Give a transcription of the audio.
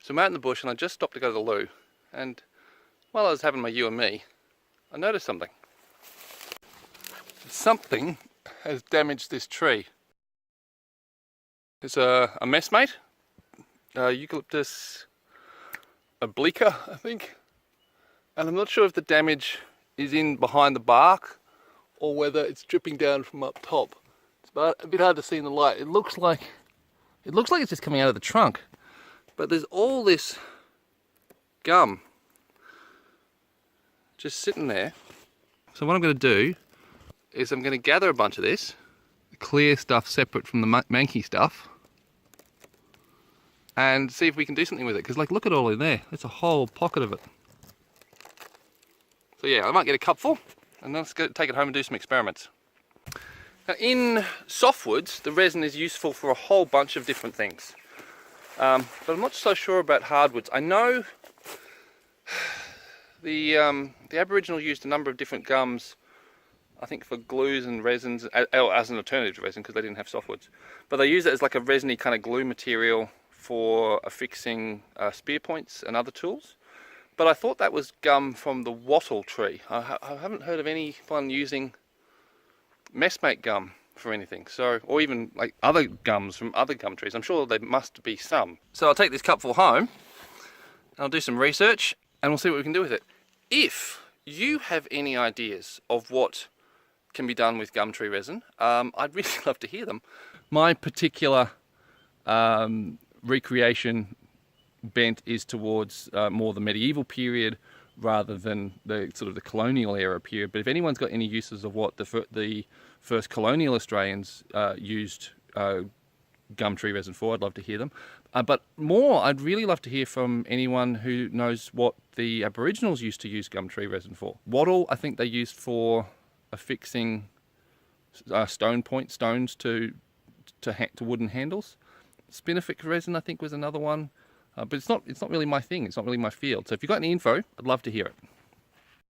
So I'm out in the bush and I just stopped to go to the loo, and while I was having my you and me, I noticed something. Something has damaged this tree. It's a messmate, Eucalyptus obliqua, I think. And I'm not sure if the damage is in behind the bark or whether it's dripping down from up top. It's a bit hard to see in the light. It looks like it's just coming out of the trunk, but there's all this gum just sitting there. So what I'm going to do is I'm going to gather a bunch of this, clear stuff separate from the manky stuff, and see if we can do something with it. Because like, look at all in there. It's a whole pocket of it. So yeah, I might get a cupful and then let's go take it home and do some experiments. Now in softwoods, the resin is useful for a whole bunch of different things. But I'm not so sure about hardwoods. I know the Aboriginal used a number of different gums, I think for glues and resins, as an alternative to resin because they didn't have softwoods. But they use it as like a resiny kind of glue material for affixing spear points and other tools. But I thought that was gum from the wattle tree. I haven't heard of anyone using messmate gum for anything. So, or even like other gums from other gum trees. I'm sure there must be some. So I'll take this cupful home, I'll do some research, and we'll see what we can do with it. If you have any ideas of what can be done with gum tree resin, I'd really love to hear them. My particular recreation bent is towards more the medieval period rather than the sort of the colonial era period. But if anyone's got any uses of what the first colonial Australians used gum tree resin for, I'd love to hear them. But more, I'd really love to hear from anyone who knows what the Aboriginals used to use gum tree resin for. Wattle, I think they used for affixing stones to wooden handles. Spinifex resin, I think, was another one. But it's not really my thing. It's not really my field. So if you've got any info, I'd love to hear it.